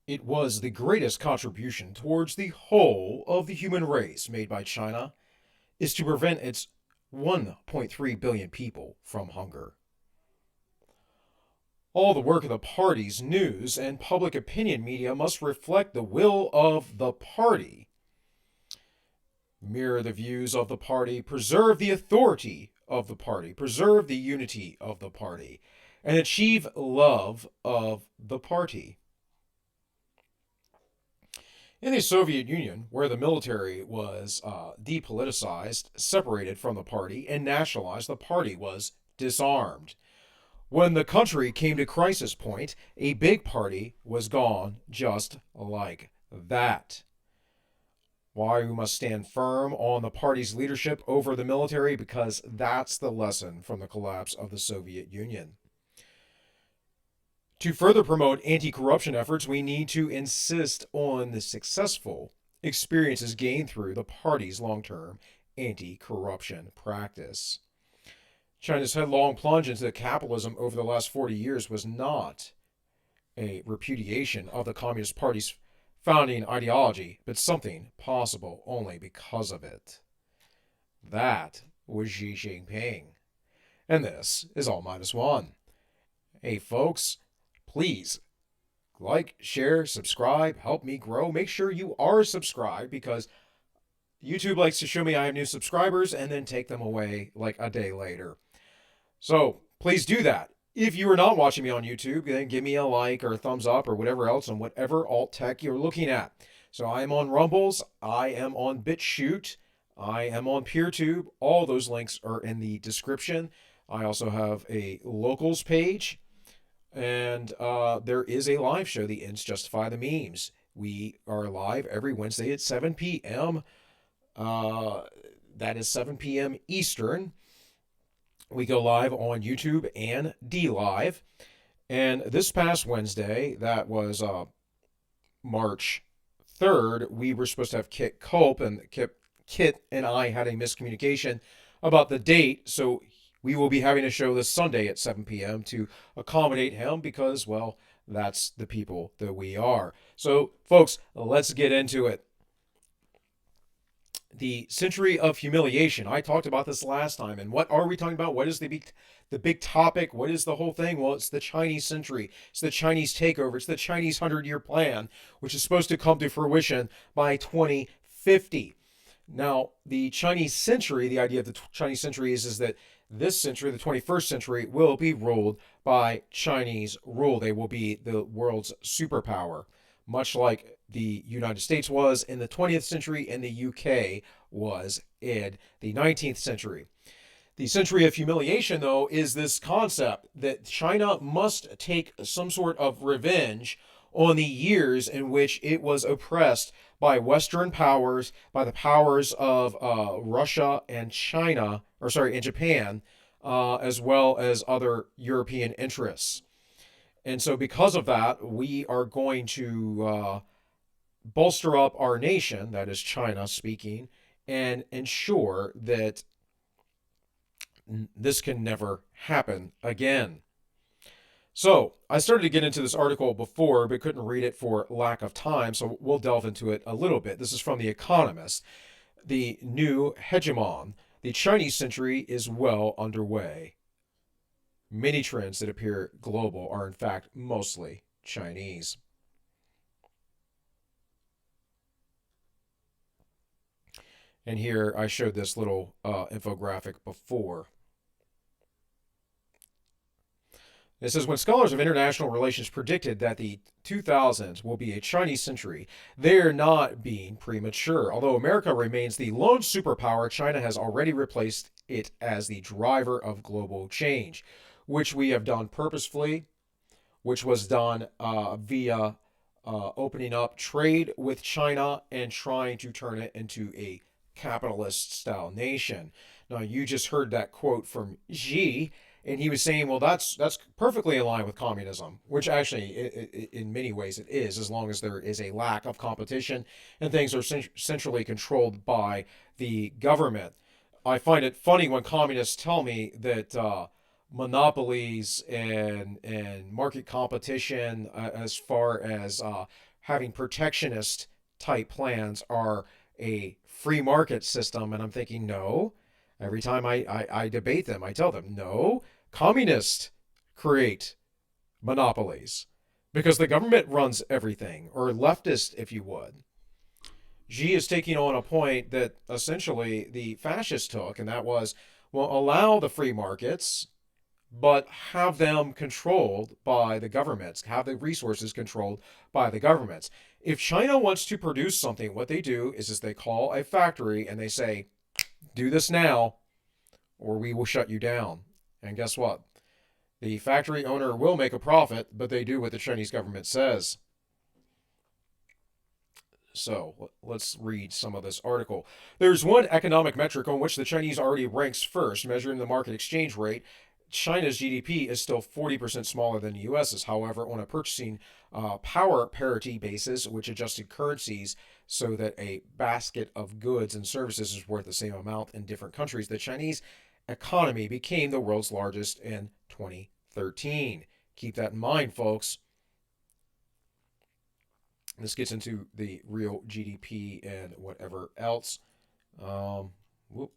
It was the greatest contribution towards the whole of the human race made by China is to prevent its 1.3 billion people from hunger. All the work of the party's news and public opinion media must reflect the will of the party, mirror the views of the party, preserve the authority of the party, preserve the unity of the party, and achieve love of the party. In the Soviet Union, where the military was depoliticized, separated from the party, and nationalized, the party was disarmed. When the country came to crisis point, a big party was gone just like that. Why we must stand firm on the party's leadership over the military? Because that's the lesson from the collapse of the Soviet Union. To further promote anti-corruption efforts, we need to insist on the successful experiences gained through the party's long-term anti-corruption practice. China's headlong plunge into capitalism over the last 40 years was not a repudiation of the Communist Party's founding ideology, but something possible only because of it. That was Xi Jinping. And this is All Minus One. Hey, folks, please like, share, subscribe, help me grow. Make sure you are subscribed because YouTube likes to show me I have new subscribers and then take them away like a day later. So please do that. If you are not watching me on YouTube, then give me a like or a thumbs up or whatever else on whatever alt tech you're looking at. So I am on Rumbles, I am on BitChute, I am on PeerTube. All those links are in the description. I also have a locals page, and there is a live show, The Ends Justify the Memes. We are live every Wednesday at 7 p.m. That is 7 p.m. Eastern. We go live on YouTube and DLive. And this past Wednesday, that was March 3rd, we were supposed to have Kit Culp, and Kit and I had a miscommunication about the date. So we will be having a show this Sunday at 7 p.m. to accommodate him because, well, that's the people that we are. So, folks, let's get into it. The century of humiliation. I talked about this last time. And what are we talking about? What is the big topic? What is the whole thing? Well, it's the Chinese century. It's the Chinese takeover. It's the Chinese 100-year plan, which is supposed to come to fruition by 2050. Now, the Chinese century, the idea of the Chinese century is that this century, the 21st century, will be ruled by Chinese rule. They will be the world's superpower, much like the United States was in the 20th century and the UK was in the 19th century. The century of humiliation, though, is this concept that China must take some sort of revenge on the years in which it was oppressed by Western powers, by the powers of Russia and and Japan, as well as other European interests. And so because of that, we are going to bolster up our nation, that is China speaking, and ensure that this can never happen again. So I started to get into this article before, but couldn't read it for lack of time, so we'll delve into it a little bit. This is from The Economist. The new hegemon. The Chinese century is well underway. Many trends that appear global are in fact mostly Chinese. And here I showed this little infographic before. It says, when scholars of international relations predicted that the 2000s will be a Chinese century, they're not being premature. Although America remains the lone superpower, China has already replaced it as the driver of global change, which we have done purposefully, which was done via opening up trade with China and trying to turn it into a capitalist-style nation. Now, you just heard that quote from Xi, and he was saying, well, that's perfectly in line with communism, which actually, in many ways, it is, as long as there is a lack of competition and things are centrally controlled by the government. I find it funny when communists tell me that monopolies and market competition, as far as having protectionist type plans are a free market system. And I'm thinking, no. Every time I debate them, I tell them, no, communists create monopolies because the government runs everything, or leftist, if you would. Xi is taking on a point that essentially the fascists took, and that was, well, allow the free markets, but have them controlled by the governments, have the resources controlled by the governments. If China wants to produce something, what they do is they call a factory and they say, do this now, or we will shut you down. And guess what? The factory owner will make a profit, but they do what the Chinese government says. So let's read some of this article. There's one economic metric on which the Chinese already ranks first, measuring the market exchange rate. China's GDP is still 40% smaller than the US's. However, on a purchasing power parity basis, which adjusted currencies so that a basket of goods and services is worth the same amount in different countries, the Chinese economy became the world's largest in 2013. Keep that in mind, folks. This gets into the real GDP and whatever else. Whoop.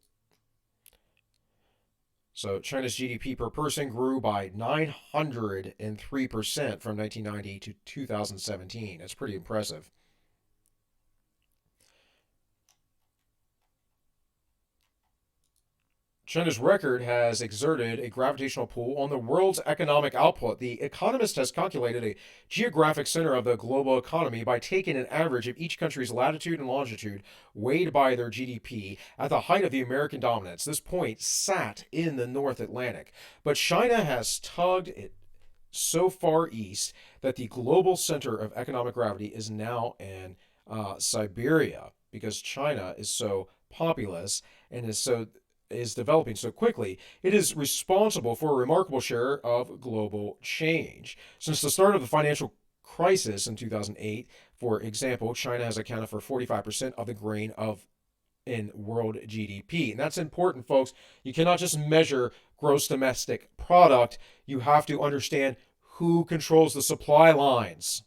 So China's GDP per person grew by 903% from 1990 to 2017. That's pretty impressive. China's record has exerted a gravitational pull on the world's economic output. The Economist has calculated a geographic center of the global economy by taking an average of each country's latitude and longitude, weighed by their GDP, at the height of the American dominance. This point sat in the North Atlantic, but China has tugged it so far east that the global center of economic gravity is now in Siberia, because China is so populous and is developing so quickly. It is responsible for a remarkable share of global change. Since the start of the financial crisis in 2008, for example, China has accounted for 45% of the grain of in world GDP. And that's important, folks. You cannot just measure gross domestic product. You have to understand who controls the supply lines.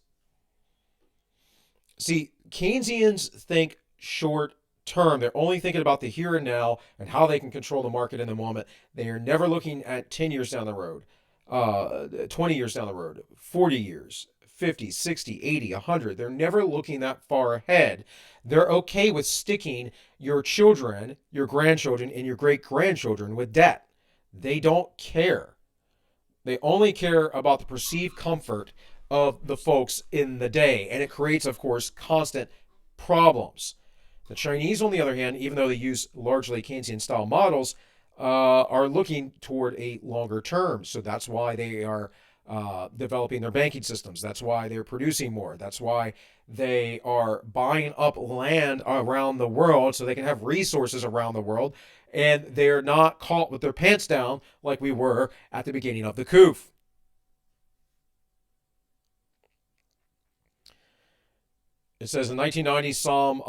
See, Keynesians think short term. They're only thinking about the here and now and how they can control the market in the moment. They are never looking at 10 years down the road, 20 years down the road, 40 years, 50, 60, 80, 100. They're never looking that far ahead. They're okay with sticking your children, your grandchildren, and your great-grandchildren with debt. They don't care. They only care about the perceived comfort of the folks in the day. And it creates, of course, constant problems. The Chinese, on the other hand, even though they use largely Keynesian-style models, are looking toward a longer term. So that's why they are developing their banking systems. That's why they're producing more. That's why they are buying up land around the world so they can have resources around the world. And they're not caught with their pants down like we were at the beginning of the coup. It says in 1990, some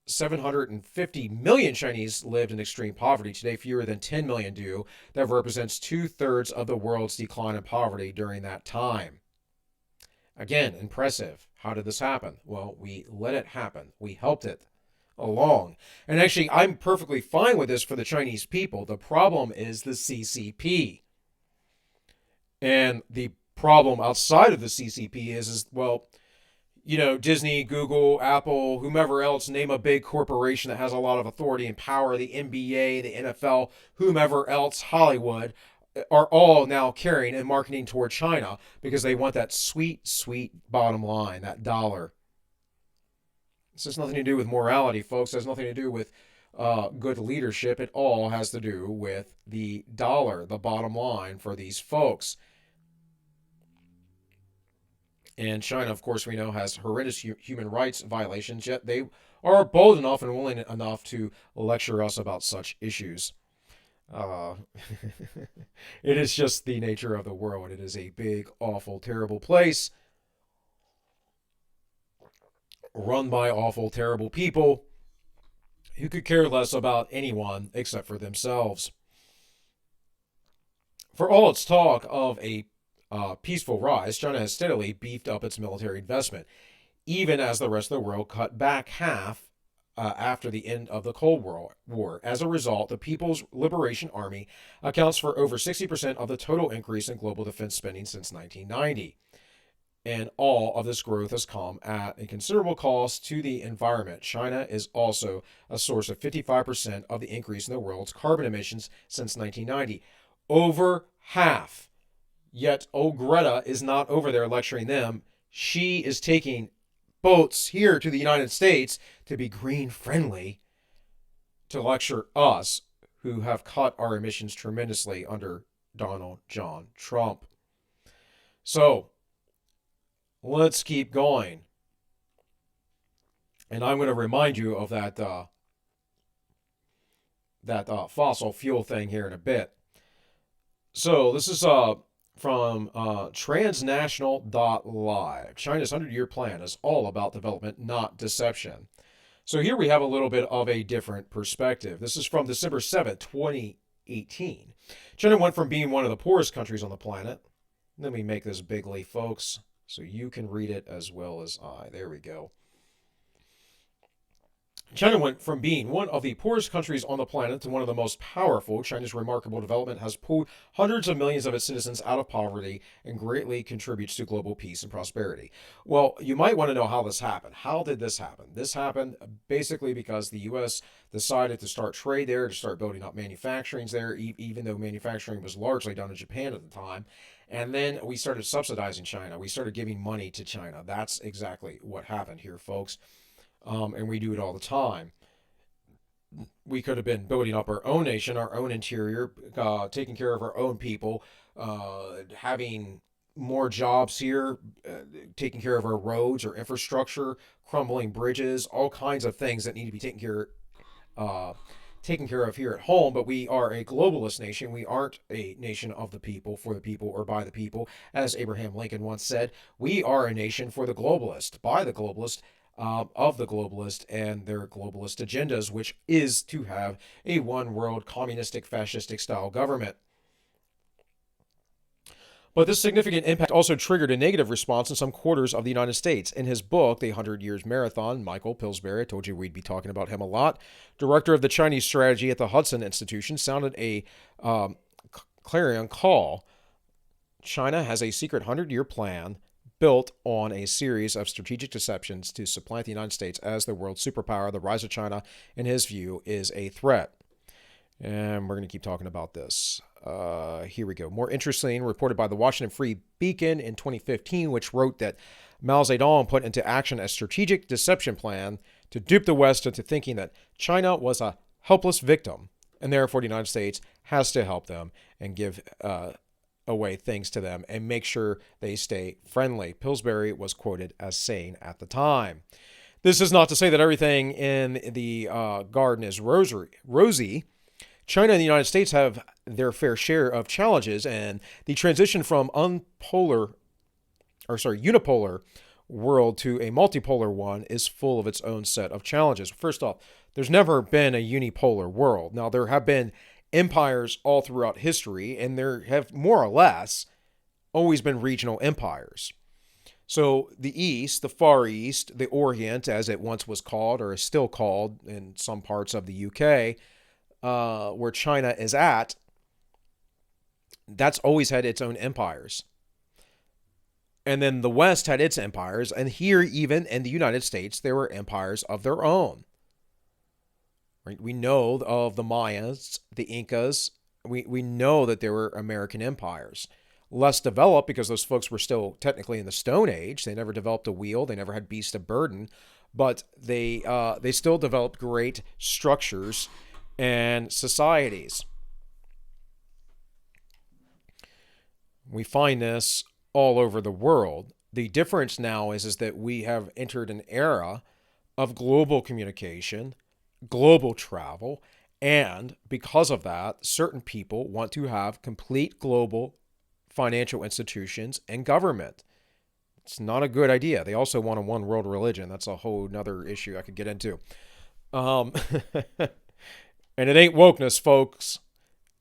750 million Chinese lived in extreme poverty. Today, fewer than 10 million do. That represents 2/3 of the world's decline in poverty during that time. Again, impressive. How did this happen? Well, we let it happen. We helped it along. And actually, I'm perfectly fine with this for the Chinese people. The problem is the CCP. And the problem outside of the CCP is well, Disney, Google, Apple, whomever else, name a big corporation that has a lot of authority and power, the NBA, the NFL, whomever else, Hollywood, are all now carrying and marketing toward China because they want that sweet, sweet bottom line, that dollar. This has nothing to do with morality, folks. It has nothing to do with good leadership. It all has to do with the dollar, the bottom line for these folks. And China, of course, we know has horrendous human rights violations, yet they are bold enough and willing enough to lecture us about such issues. Uh, it is just the nature of the world. It is a big, awful, terrible place run by awful, terrible people who could care less about anyone except for themselves. For all its talk of a peaceful rise, China has steadily beefed up its military investment. even as the rest of the world cut back half after the end of the Cold War. As a result, the People's Liberation Army accounts for over 60% of the total increase in global defense spending since 1990. And all of this growth has come at a considerable cost to the environment. China is also a source of 55% of the increase in the world's carbon emissions since 1990. Over half. Yet, old Greta is not over there lecturing them. She is taking boats here to the United States to be green friendly to lecture us who have cut our emissions tremendously under Donald John Trump. So, let's keep going. And I'm going to remind you of that fossil fuel thing here in a bit. So this is from transnational.live. China's 100-year plan is all about development, not deception. So here we have a little bit of a different perspective. This is from December 7th, 2018. China went from being one of the poorest countries on the planet. Let me make this bigly, folks, so you can read it as well as I. There we go. China went from being one of the poorest countries on the planet to one of the most powerful. China's remarkable development has pulled hundreds of millions of its citizens out of poverty and greatly contributes to global peace and prosperity. Well, you might want to know how this happened. How did this happen? This happened basically because the U.S. decided to start trade there, to start building up manufacturing there, even though manufacturing was largely done in Japan at the time. And then we started subsidizing China. We started giving money to China. That's exactly what happened here, folks. And we do it all the time. We could have been building up our own nation, our own interior, taking care of our own people, having more jobs here, taking care of our roads, our infrastructure, crumbling bridges, all kinds of things that need to be taken care of here at home. But we are a globalist nation. We aren't a nation of the people, for the people, or by the people. As Abraham Lincoln once said, we are a nation for the globalist, by the globalist, of the globalist and their globalist agendas, which is to have a one world communistic fascistic style government. But this significant impact also triggered a negative response in some quarters of the United States. In his book, The 100 Years Marathon, Michael Pillsbury, I told you we'd be talking about him a lot, director of the Chinese strategy at the Hudson Institution, sounded a clarion call. China has a secret 100-year plan built on a series of strategic deceptions to supplant the United States as the world superpower. The rise of China, in his view, is a threat. And we're going to keep talking about this. Here we go. More interesting, reported by the Washington Free Beacon in 2015, which wrote that Mao Zedong put into action a strategic deception plan to dupe the West into thinking that China was a helpless victim, and therefore the United States has to help them and give away things to them and make sure they stay friendly. Pillsbury was quoted as saying at the time. This is not to say that everything in the garden is rosy. China and the United States have their fair share of challenges, and the transition from unipolar world to a multipolar one is full of its own set of challenges. First off, there's never been a unipolar world. Now, there have been empires all throughout history, and there have more or less always been regional empires. So the East, the Far East, the Orient, as it once was called, or is still called in some parts of the UK, where China is at, that's always had its own empires. And then the West had its empires, and here, even in the United States, there were empires of their own. Right? We know of the Mayas, the Incas. We know that there were American empires. Less developed because those folks were still technically in the Stone Age. They never developed a wheel. They never had beasts of burden. But they still developed great structures and societies. We find this all over the world. The difference now is that we have entered an era of global communication, global travel, and because of that, certain people want to have complete global financial institutions and government. It's not a good idea. They also want a one world religion. That's a whole nother issue I could get into. And it ain't wokeness, folks.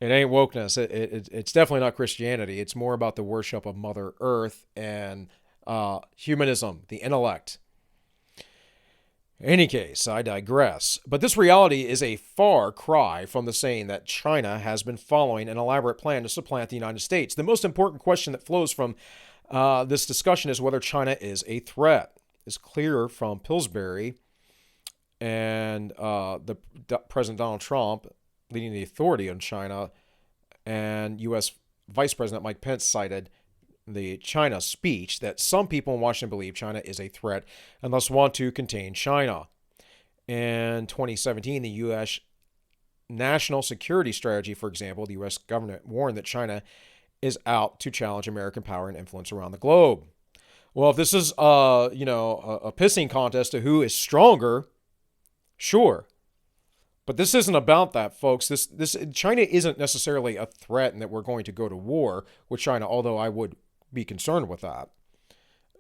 It ain't wokeness. It's definitely not Christianity. It's more about the worship of Mother Earth and humanism, the intellect. Any case, I digress. But this reality is a far cry from the saying that China has been following an elaborate plan to supplant the United States. The most important question that flows from this discussion is whether China is a threat. It's clear from Pillsbury and the President Donald Trump leading the authority on China, and U.S. Vice President Mike Pence cited the China speech that some people in Washington believe China is a threat and thus want to contain China. In 2017, the U.S. National Security Strategy, for example, the U.S. government warned that China is out to challenge American power and influence around the globe. Well, if this is a pissing contest to who is stronger, sure. But this isn't about that, folks. This China isn't necessarily a threat and that we're going to go to war with China, although I would be concerned with that.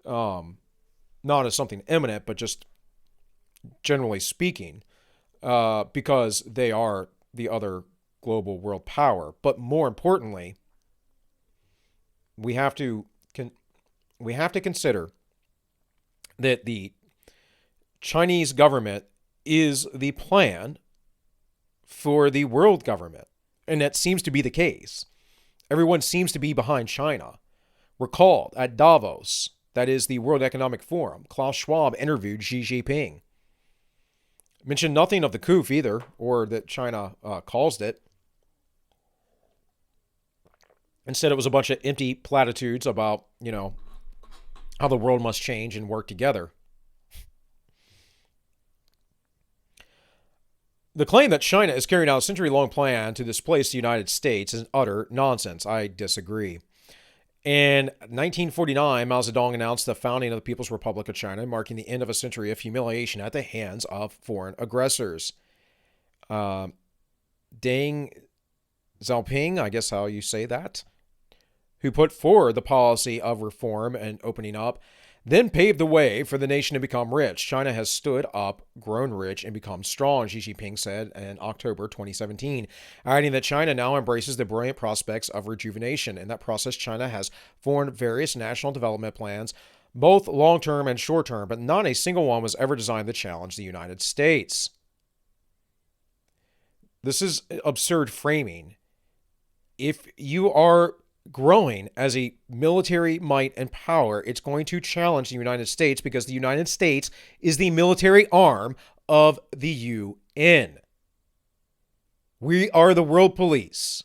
Not as something imminent, but just generally speaking, because they are the other global world power. But more importantly, we have to consider that the Chinese government is the plan for the world government. And that seems to be the case. Everyone seems to be behind China. Recall, at Davos, that is the World Economic Forum, Klaus Schwab interviewed Xi Jinping. Mentioned nothing of the coup either, or that China caused it. Instead, it was a bunch of empty platitudes about, how the world must change and work together. The claim that China is carrying out a century-long plan to displace the United States is utter nonsense. I disagree. In 1949, Mao Zedong announced the founding of the People's Republic of China, marking the end of a century of humiliation at the hands of foreign aggressors. Deng Xiaoping, I guess how you say that, who put forward the policy of reform and opening up, then paved the way for the nation to become rich. China has stood up, grown rich, and become strong, Xi Jinping said in October 2017, adding that China now embraces the brilliant prospects of rejuvenation. In that process, China has formed various national development plans, both long-term and short-term, but not a single one was ever designed to challenge the United States. This is absurd framing. If you are growing as a military might and power, it's going to challenge the United States because the United States is the military arm of the UN. We are the world police.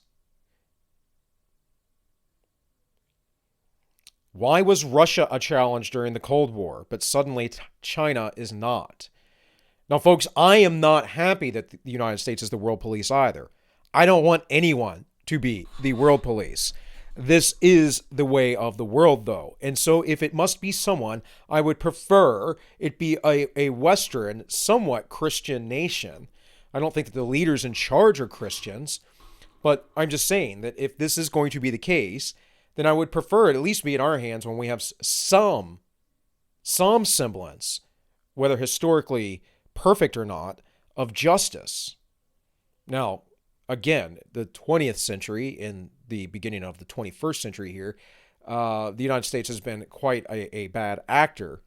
Why was Russia a challenge during the Cold War, but suddenly China is not? Now, folks, I am not happy that the United States is the world police either. I don't want anyone to be the world police. This is the way of the world, though. And so if it must be someone, I would prefer it be a Western, somewhat Christian nation. I don't think that the leaders in charge are Christians, but I'm just saying that if this is going to be the case, then I would prefer it at least be in our hands when we have some semblance, whether historically perfect or not, of justice. Now, again, the 20th century, in the beginning of the 21st century here, the United States has been quite a bad actor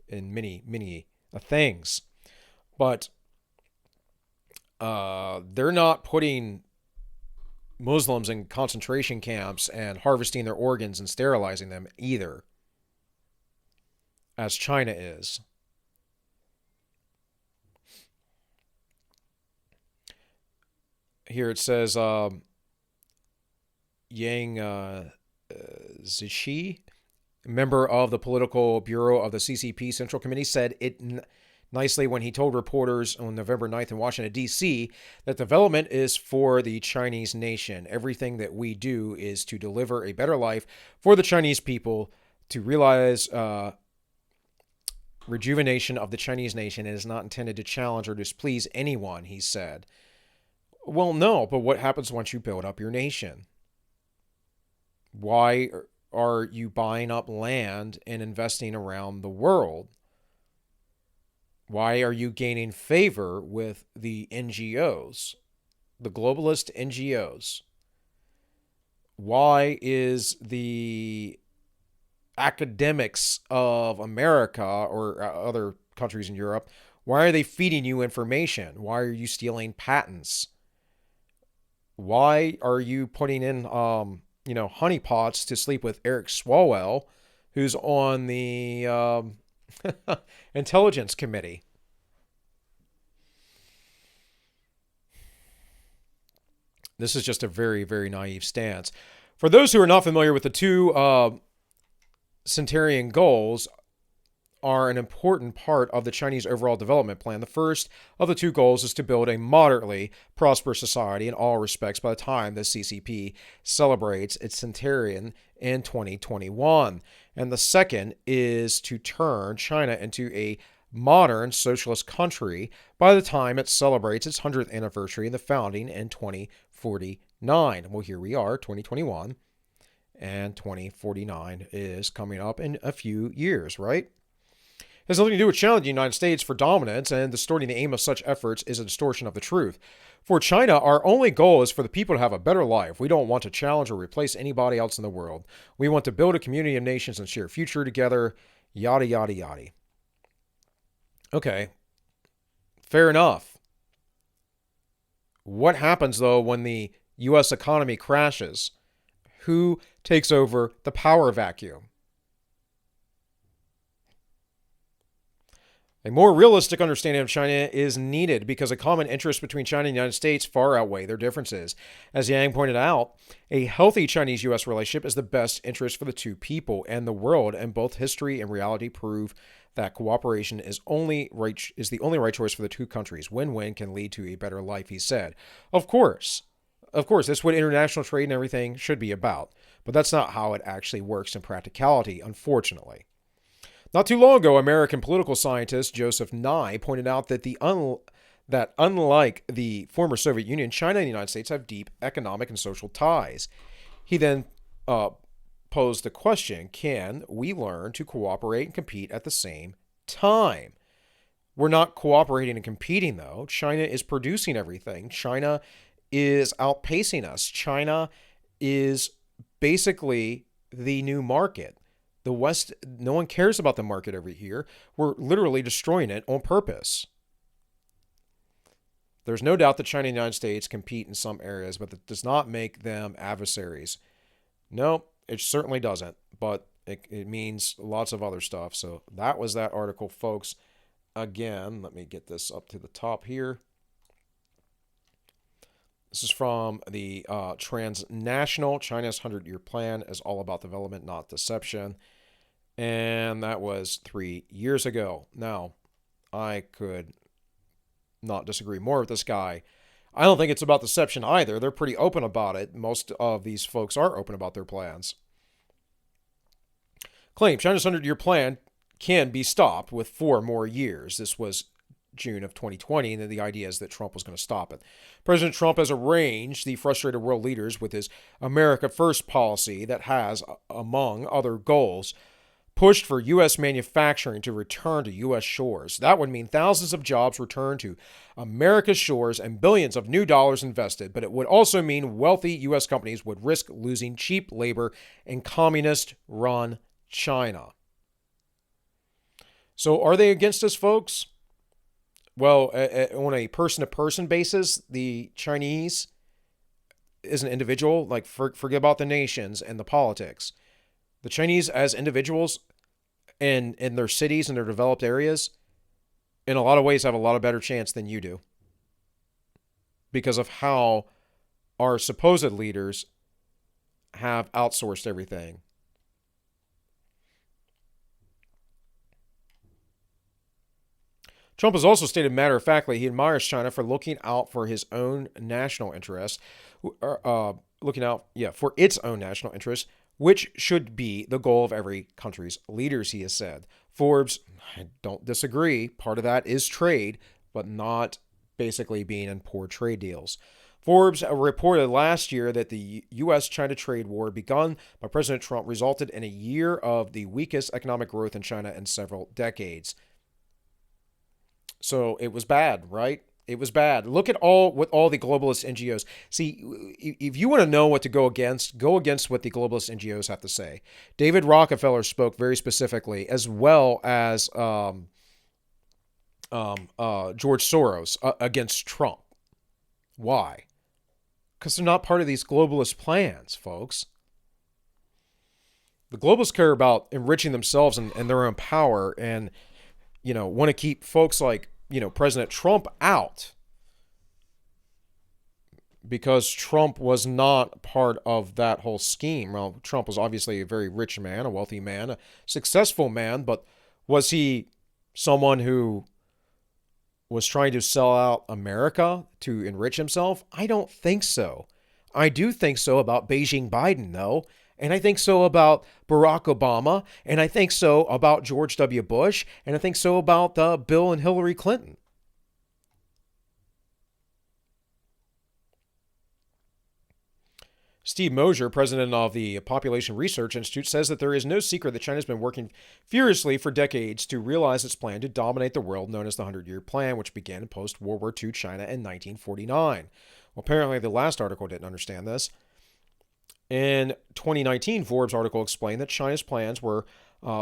in many things. But they're not putting Muslims in concentration camps and harvesting their organs and sterilizing them either, as China is. Here it says Yang Zishi, member of the political bureau of the CCP Central Committee, said it nicely when he told reporters on November 9th in Washington, D.C., that development is for the Chinese nation. Everything that we do is to deliver a better life for the Chinese people, to realize rejuvenation of the Chinese nation. It is not intended to challenge or displease anyone, he said. Well, no, but what happens once you build up your nation? Why are you buying up land and investing around the world? Why are you gaining favor with the NGOs, the globalist NGOs? Why is the academics of America or other countries in Europe, Why are they feeding you information? Why are you stealing patents? Why are you putting in, honeypots to sleep with Eric Swalwell, who's on the intelligence committee? This is just a very, very naive stance. For those who are not familiar with the two Centurion goals, are an important part of the Chinese overall development plan. The first of the two goals is to build a moderately prosperous society in all respects by the time the CCP celebrates its centenarian in 2021. And the second is to turn China into a modern socialist country by the time it celebrates its 100th anniversary of the founding in 2049. Well, here we are, 2021, and 2049 is coming up in a few years, right? It has nothing to do with challenging the United States for dominance, and distorting the aim of such efforts is a distortion of the truth. For China, our only goal is for the people to have a better life. We don't want to challenge or replace anybody else in the world. We want to build a community of nations and share a future together, yada, yada, yada. Okay, fair enough. What happens, though, when the U.S. economy crashes? Who takes over the power vacuum? A more realistic understanding of China is needed because a common interest between China and the United States far outweigh their differences. As Yang pointed out, a healthy Chinese-U.S. relationship is the best interest for the two people and the world, and both history and reality prove that cooperation is the only right choice for the two countries. Win-win can lead to a better life, he said. Of course, that's what international trade and everything should be about, but that's not how it actually works in practicality, unfortunately. Not too long ago, American political scientist Joseph Nye pointed out that that unlike the former Soviet Union, China and the United States have deep economic and social ties. He then posed the question, can we learn to cooperate and compete at the same time? We're not cooperating and competing, though. China is producing everything. China is outpacing us. China is basically the new market. The West, no one cares about the market over here. We're literally destroying it on purpose. There's no doubt that China and the United States compete in some areas, but that does not make them adversaries. No, it certainly doesn't, but it means lots of other stuff. So that was that article, folks. Again, let me get this up to the top here. This is from the Transnational China's 100-Year Plan is all about development, not deception. And that was 3 years ago. Now, I could not disagree more with this guy. I don't think it's about deception either. They're pretty open about it. Most of these folks are open about their plans. Claim China's 100-Year Plan can be stopped with 4 more years. This was June of 2020, and the idea is that Trump was going to stop it. President Trump has arranged the frustrated world leaders with his America First policy that has, among other goals, pushed for U.S. manufacturing to return to U.S. shores. That would mean thousands of jobs return to America's shores and billions of new dollars invested, but it would also mean wealthy U.S. companies would risk losing cheap labor in communist-run China. So are they against us, folks? Well, on a person-to-person basis, the Chinese is an individual. Like, forget about the nations and the politics. The Chinese as individuals in their cities and their developed areas, in a lot of ways, have a lot of better chance than you do. Because of how our supposed leaders have outsourced everything. Trump has also stated matter-of-factly he admires China for looking out for his own national interests, for its own national interests, which should be the goal of every country's leaders, he has said. Forbes, I don't disagree, part of that is trade, but not basically being in poor trade deals. Forbes reported last year that the U.S.-China trade war begun by President Trump resulted in a year of the weakest economic growth in China in several decades. So it was bad, right? It was bad. Look at all the globalist NGOs. See, if you want to know what to go against what the globalist NGOs have to say. David Rockefeller spoke very specifically, as well as George Soros against Trump. Why? Because they're not part of these globalist plans, folks. The globalists care about enriching themselves and their own power, and want to keep folks like President Trump out because Trump was not part of that whole scheme. Well, Trump was obviously a very rich man, a wealthy man, a successful man, but was he someone who was trying to sell out America to enrich himself? I don't think so. I do think so about Beijing Biden, though. And I think so about Barack Obama. And I think so about George W. Bush. And I think so about Bill and Hillary Clinton. Steve Mosier, president of the Population Research Institute, says that there is no secret that China has been working furiously for decades to realize its plan to dominate the world, known as the 100-Year Plan, which began post-World War II China in 1949. Well, apparently the last article didn't understand this. In 2019, Forbes' article explained that China's plans were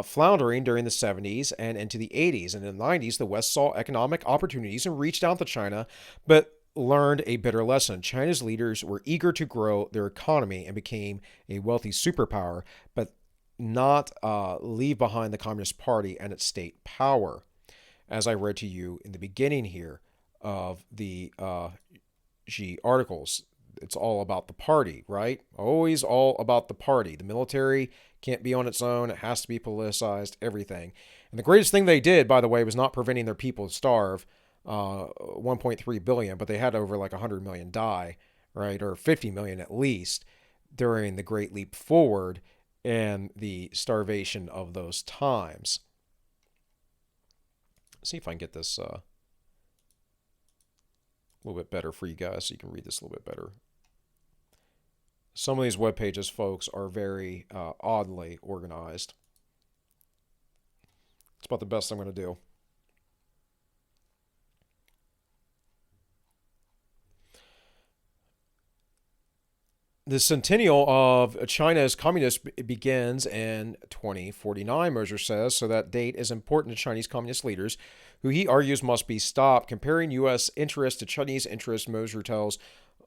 floundering during the 70s and into the 80s. And in the 90s, the West saw economic opportunities and reached out to China, but learned a bitter lesson. China's leaders were eager to grow their economy and became a wealthy superpower, but not leave behind the Communist Party and its state power. As I read to you in the beginning here of the Xi articles, it's all about the party, right? Always all about the party. The military can't be on its own. It has to be politicized, everything. And the greatest thing they did, by the way, was not preventing their people to starve, 1.3 billion, but they had over like 100 million die, right? Or 50 million at least during the Great Leap Forward and the starvation of those times. Let's see if I can get this a little bit better for you guys so you can read this a little bit better. Some of these web pages, folks, are very oddly organized. It's about the best I'm going to do. The centennial of China's communism begins in 2049, Mosier says, so that date is important to Chinese communist leaders, who he argues must be stopped. Comparing U.S. interests to Chinese interests, Mosier tells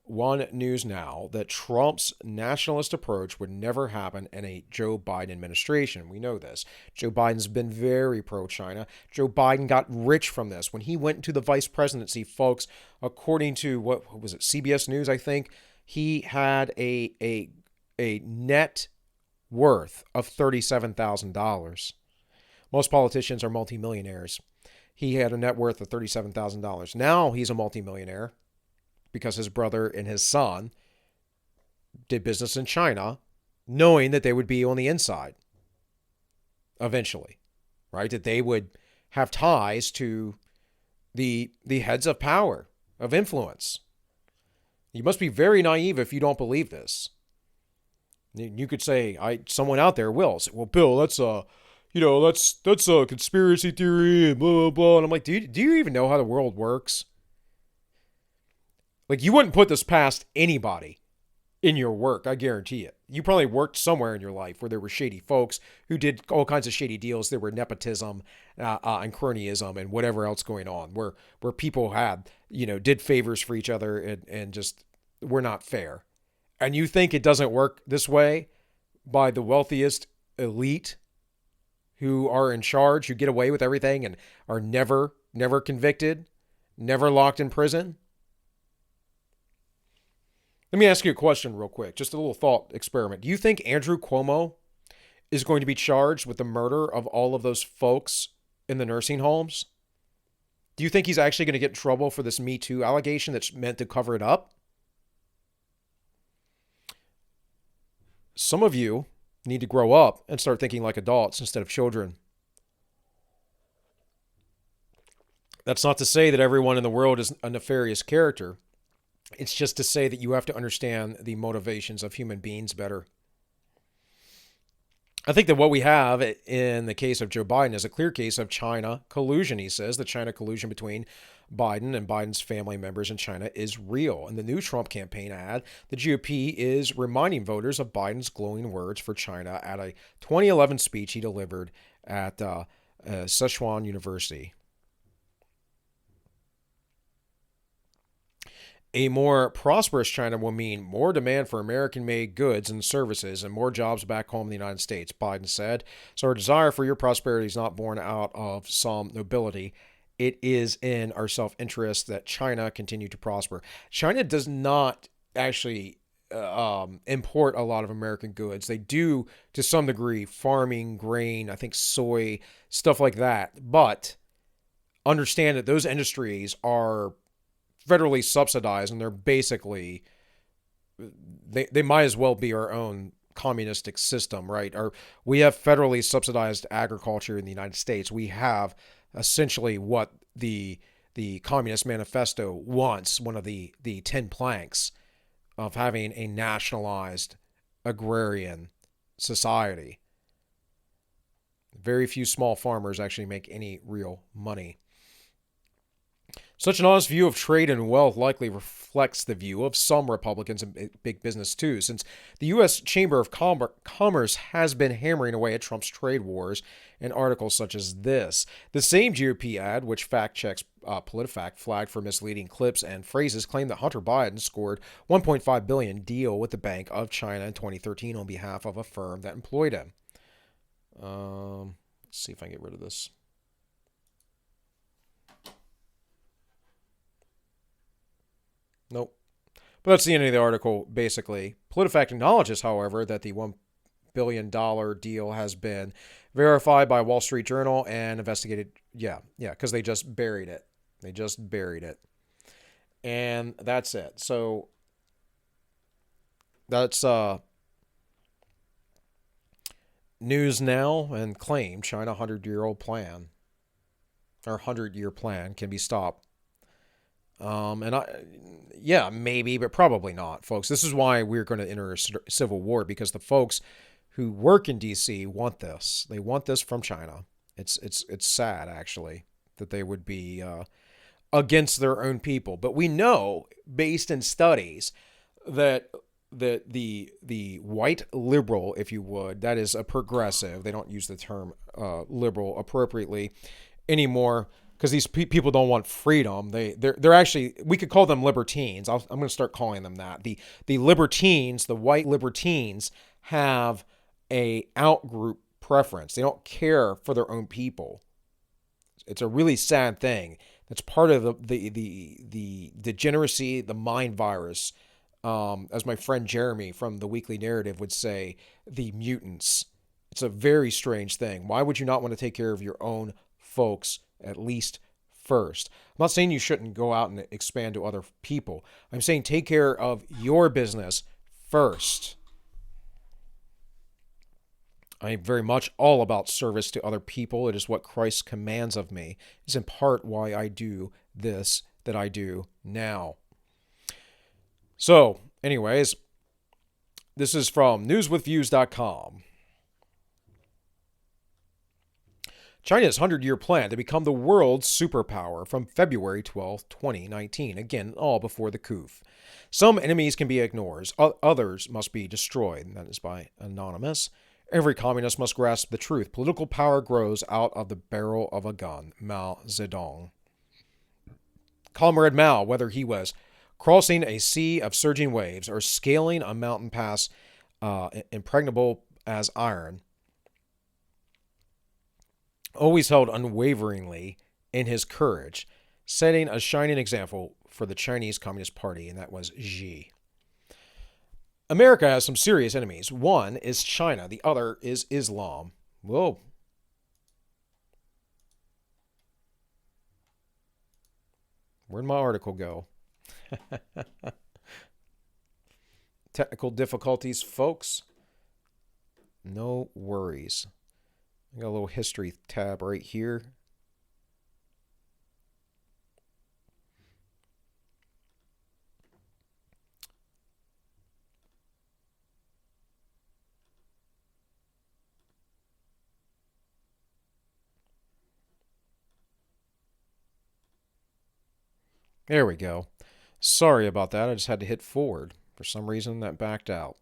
One News Now that Trump's nationalist approach would never happen in a Joe Biden administration. We know this. Joe Biden's been very pro-China. Joe Biden got rich from this. When he went into the vice presidency, folks, according to, what was it, CBS News, I think, he had a net worth of $37,000. Most politicians are multimillionaires. He had a net worth of $37,000. Now he's a multimillionaire because his brother and his son did business in China, knowing that they would be on the inside eventually, right? That they would have ties to the heads of power, of influence. You must be very naive if you don't believe this. You could say, someone out there will say, well, Bill, that's a conspiracy theory and blah, blah, blah. And I'm like, do you even know how the world works? Like, you wouldn't put this past anybody in your work, I guarantee it. You probably worked somewhere in your life where there were shady folks who did all kinds of shady deals. There were nepotism and cronyism and whatever else going on, where people had, did favors for each other and just were not fair. And you think it doesn't work this way by the wealthiest elite who are in charge, who get away with everything and are never convicted, never locked in prison? Let me ask you a question real quick, just a little thought experiment. Do you think Andrew Cuomo is going to be charged with the murder of all of those folks in the nursing homes? Do you think he's actually going to get in trouble for this Me Too allegation that's meant to cover it up? Some of you need to grow up and start thinking like adults instead of children. That's not to say that everyone in the world is a nefarious character. It's just to say that you have to understand the motivations of human beings better. I think that what we have in the case of Joe Biden is a clear case of China collusion. He says the China collusion between Biden and Biden's family members in China is real. In the new Trump campaign ad, the GOP is reminding voters of Biden's glowing words for China at a 2011 speech he delivered at Sichuan University. A more prosperous China will mean more demand for American made goods and services and more jobs back home in the United States, Biden said. So, our desire for your prosperity is not born out of some nobility. It is in our self interest that China continue to prosper. China does not actually import a lot of American goods. They do, to some degree, farming, grain, I think soy, stuff like that. But understand that those industries are federally subsidized and they're basically they might as well be our own communistic system, right? Or we have federally subsidized agriculture in the United States. We have essentially what the Communist Manifesto wants, one of the 10 planks of having a nationalized agrarian society. Very few small farmers actually make any real money. Such an honest view of trade and wealth likely reflects the view of some Republicans and big business too, since the U.S. Chamber of Commerce has been hammering away at Trump's trade wars in articles such as this. The same GOP ad, which fact checks PolitiFact, flagged for misleading clips and phrases, claimed that Hunter Biden scored $1.5 billion deal with the Bank of China in 2013 on behalf of a firm that employed him. Let's see if I can get rid of this. Nope. But that's the end of the article, basically. PolitiFact acknowledges, however, that the $1 billion deal has been verified by Wall Street Journal and investigated. Yeah, because they just buried it. They just buried it. And that's it. So that's news now and claim China 100-year-old plan or 100-year plan can be stopped. Yeah, maybe, but probably not, folks. This is why we're going to enter a civil war, because the folks who work in D.C. want this. They want this from China. It's sad, actually, that they would be against their own people. But we know, based in studies, that the white liberal, if you would, that is a progressive. They don't use the term liberal appropriately anymore, because these people don't want freedom. They're actually, we could call them libertines. I'm going to start calling them that. The libertines, the white libertines, have a out-group preference. They don't care for their own people. It's a really sad thing. That's part of the degeneracy, the mind virus. As my friend Jeremy from the Weekly Narrative would say, the mutants. It's a very strange thing. Why would you not want to take care of your own folks at least first? I'm not saying you shouldn't go out and expand to other people. I'm saying take care of your business first. I am very much all about service to other people. It is what Christ commands of me. It's in part why I do this that I do now. So, anyways, this is from newswithviews.com. China's 100-year plan to become the world's superpower from February 12, 2019. Again, all before the coup. Some enemies can be ignored. Others must be destroyed. And that is by Anonymous. Every communist must grasp the truth. Political power grows out of the barrel of a gun. Mao Zedong. Comrade Mao, whether he was crossing a sea of surging waves or scaling a mountain pass impregnable as iron, always held unwaveringly in his courage, setting a shining example for the Chinese Communist Party, and that was Xi. America has some serious enemies. One is China. The other is Islam. Whoa. Where'd my article go? Technical difficulties, folks. No worries. I got a little history tab right here. There we go. Sorry about that. I just had to hit forward. For some reason, that backed out.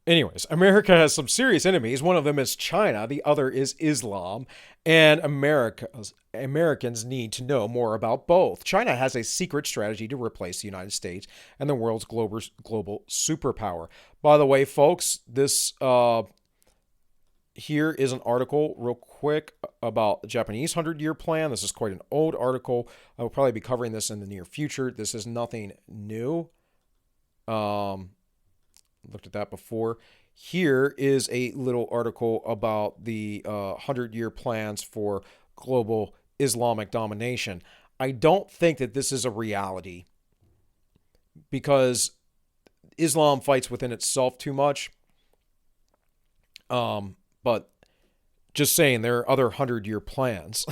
Anyways, America has some serious enemies. One of them is China. The other is Islam. And Americans need to know more about both. China has a secret strategy to replace the United States and the world's global superpower. By the way, folks, this here is an article real quick about the Japanese 100-year plan. This is quite an old article. I will probably be covering this in the near future. This is nothing new. Looked at that before. Here is a little article about the 100-year plans for global Islamic domination. I don't think that this is a reality because Islam fights within itself too much. But just saying, there are other 100-year plans.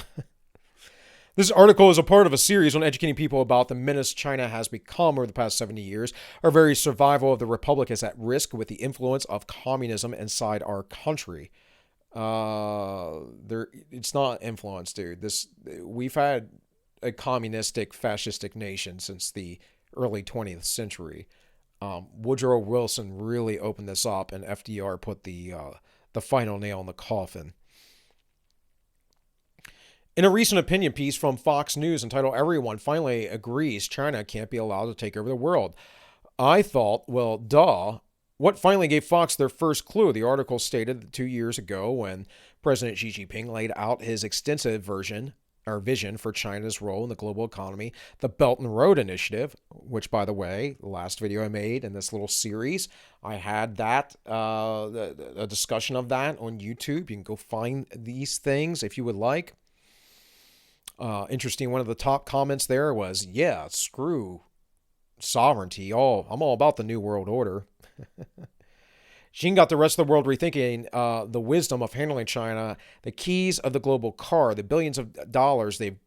This article is a part of a series on educating people about the menace China has become over the past 70 years. Our very survival of the republic is at risk with the influence of communism inside our country. It's not influence, dude. We've had a communistic, fascistic nation since the early 20th century. Woodrow Wilson really opened this up, and FDR put the final nail in the coffin. In a recent opinion piece from Fox News entitled "Everyone Finally Agrees China Can't Be Allowed to Take Over the World," I thought, well, duh. What finally gave Fox their first clue? The article stated that 2 years ago, when President Xi Jinping laid out his extensive vision for China's role in the global economy, the Belt and Road Initiative, which, by the way, the last video I made in this little series, I had that, a discussion of that on YouTube. You can go find these things if you would like. Interesting, one of the top comments there was, yeah, screw sovereignty. I'm all about the New World Order. Xi got the rest of the world rethinking the wisdom of handling China, the keys of the global car, the billions of dollars they've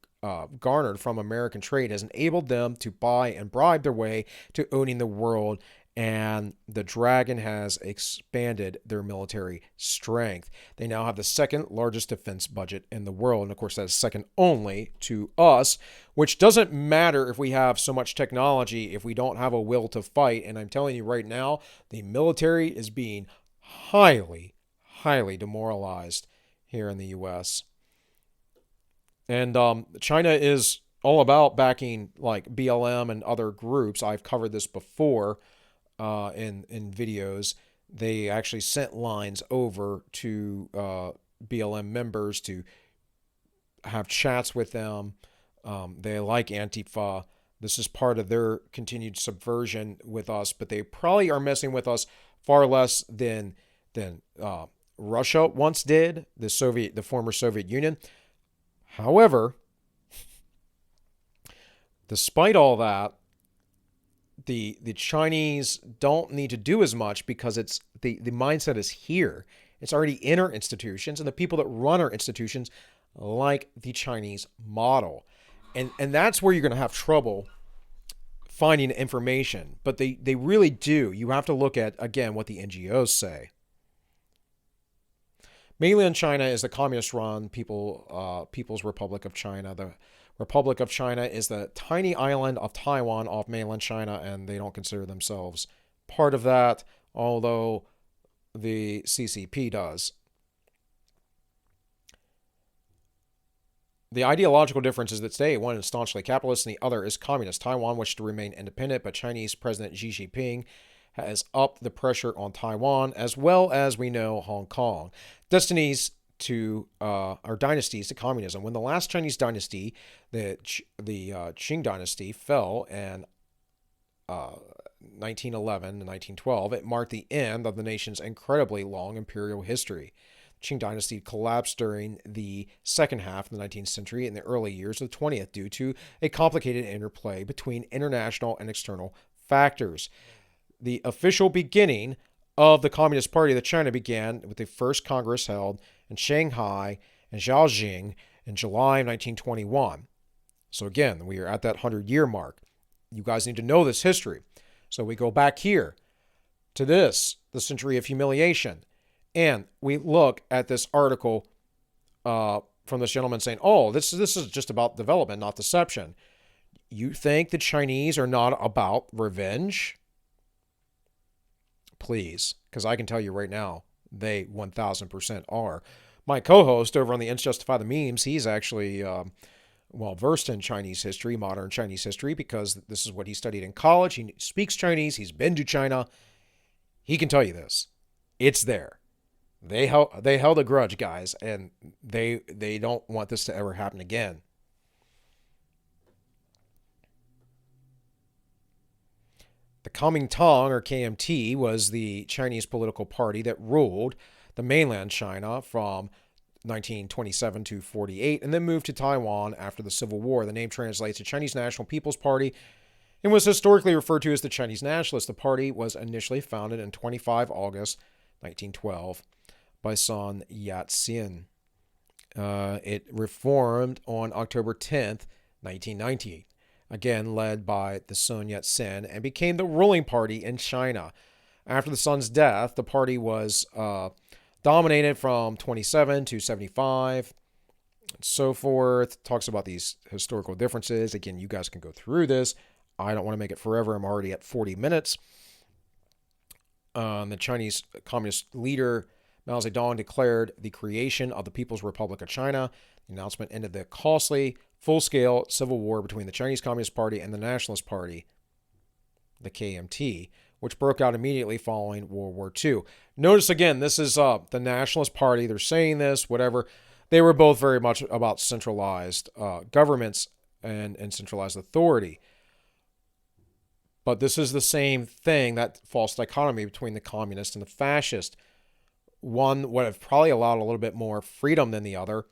garnered from American trade has enabled them to buy and bribe their way to owning the world, and the dragon has expanded their military strength. They now have the second largest defense budget in the world, and of course that is second only to us, which doesn't matter if we have so much technology if we don't have a will to fight. And I'm telling you right now, the military is being highly, highly demoralized here in the U.S. And China is all about backing like BLM and other groups. I've covered this before. In videos. They actually sent lines over to BLM members to have chats with them. They like Antifa. This is part of their continued subversion with us, but they probably are messing with us far less than Russia once did, the former Soviet Union. However, despite all that, the Chinese don't need to do as much because it's the mindset is here. It's already in our institutions, and the people that run our institutions like the Chinese model. And that's where you're going to have trouble finding information. But they really do. You have to look at, again, what the NGOs say. Mainland China is the communist-run People's Republic of China. The Republic of China is the tiny island of Taiwan off mainland China, and they don't consider themselves part of that, although the CCP does. The ideological difference is that today one is staunchly capitalist and the other is communist. Taiwan wishes to remain independent, but Chinese President Xi Jinping has upped the pressure on Taiwan, as well as, we know, Hong Kong. Dynasties to communism. When the last Chinese dynasty, the Qing dynasty, fell in 1911 to 1912, it marked the end of the nation's incredibly long imperial history. Qing dynasty collapsed during the second half of the 19th century and the early years of the 20th due to a complicated interplay between international and external factors. The official beginning of the Communist Party of China began with the first Congress held in Shanghai and Jiaojing in July of 1921. So again, we are at that 100-year mark. You guys need to know this history. So we go back here to this, the century of humiliation. And we look at this article from this gentleman saying, oh, this is just about development, not deception. You think the Chinese are not about revenge? Please, because I can tell you right now, they 1000% are. My co-host over on the Ends Justify the Memes, he's actually well versed in Chinese history, modern Chinese history, because this is what he studied in college. He speaks Chinese. He's been to China. He can tell you this. It's there. They held a grudge, guys, and they don't want this to ever happen again. The Kuomintang, or KMT, was the Chinese political party that ruled the mainland China from 1927 to 48, and then moved to Taiwan after the Civil War. The name translates to Chinese National People's Party and was historically referred to as the Chinese Nationalists. The party was initially founded on 25 August 1912 by Sun Yat-sen. It reformed on October 10th, 1998, again led by the Sun Yat-sen, and became the ruling party in China. After the Sun's death, the party was dominated from 27 to 75, and so forth. Talks about these historical differences. Again, you guys can go through this. I don't want to make it forever. I'm already at 40 minutes. The Chinese Communist leader Mao Zedong declared the creation of the People's Republic of China. The announcement ended the costly, full-scale civil war between the Chinese Communist Party and the Nationalist Party, the KMT, which broke out immediately following World War II. Notice again, this is the Nationalist Party. They're saying this, whatever. They were both very much about centralized governments and centralized authority. But this is the same thing, that false dichotomy between the communist and the fascist. One would have probably allowed a little bit more freedom than the other.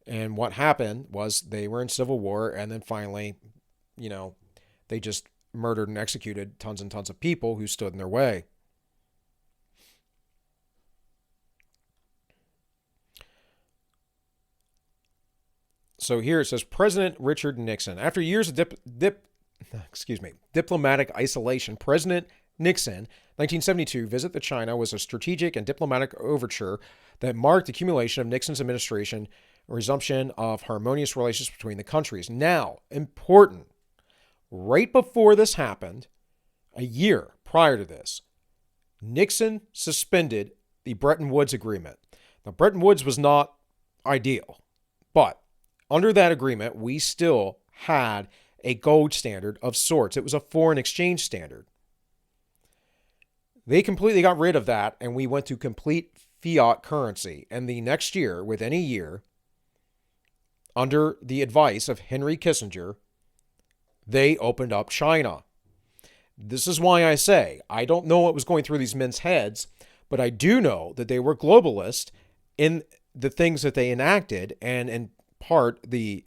And what happened was they were in civil war, and then finally, they just murdered and executed tons and tons of people who stood in their way. So here it says, President Richard Nixon. After years of diplomatic isolation, President Nixon, 1972, visit to China was a strategic and diplomatic overture that marked the accumulation of Nixon's administration, resumption of harmonious relations between the countries. Now, important, right before this happened, a year prior to this, Nixon suspended the Bretton Woods Agreement. Now, Bretton Woods was not ideal, but under that agreement, we still had a gold standard of sorts. It was a foreign exchange standard. They completely got rid of that, and we went to complete fiat currency. And the next year, within a year, under the advice of Henry Kissinger, they opened up China. This is why I say, I don't know what was going through these men's heads, but I do know that they were globalist in the things that they enacted, and in part the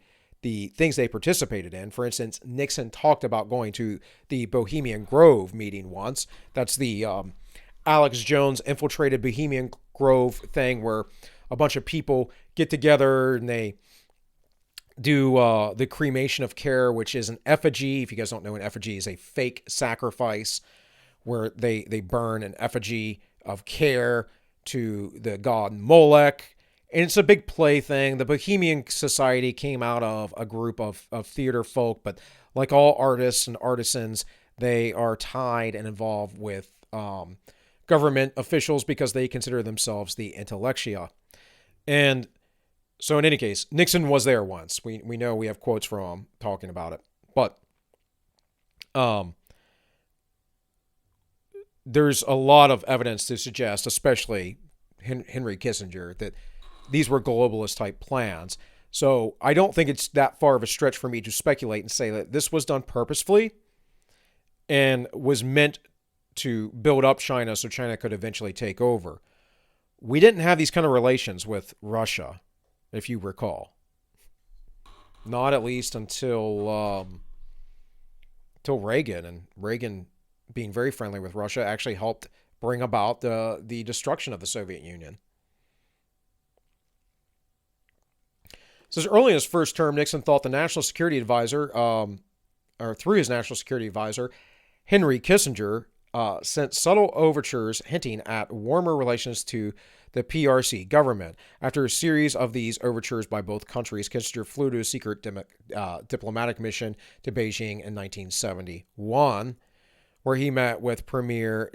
things they participated in. For instance, Nixon talked about going to the Bohemian Grove meeting once. That's the Alex Jones infiltrated Bohemian Grove thing, where a bunch of people get together and they do the cremation of care, which is an effigy. If you guys don't know, an effigy is a fake sacrifice where they burn an effigy of care to the god Molech. And it's a big play thing. The Bohemian Society came out of a group of theater folk, but like all artists and artisans, they are tied and involved with government officials because they consider themselves the intellectia. And so in any case, Nixon was there once. We know, we have quotes from him talking about it. But there's a lot of evidence to suggest, especially Henry Kissinger, that these were globalist type plans. So I don't think it's that far of a stretch for me to speculate and say that this was done purposefully and was meant to build up China so China could eventually take over. We didn't have these kind of relations with Russia, if you recall. Not at least until Reagan. And Reagan, being very friendly with Russia, actually helped bring about the destruction of the Soviet Union. Says early in his first term, Nixon thought the National Security Advisor, or through his National Security Advisor, Henry Kissinger, sent subtle overtures hinting at warmer relations to the PRC government. After a series of these overtures by both countries, Kissinger flew to a secret diplomatic mission to Beijing in 1971, where he met with Premier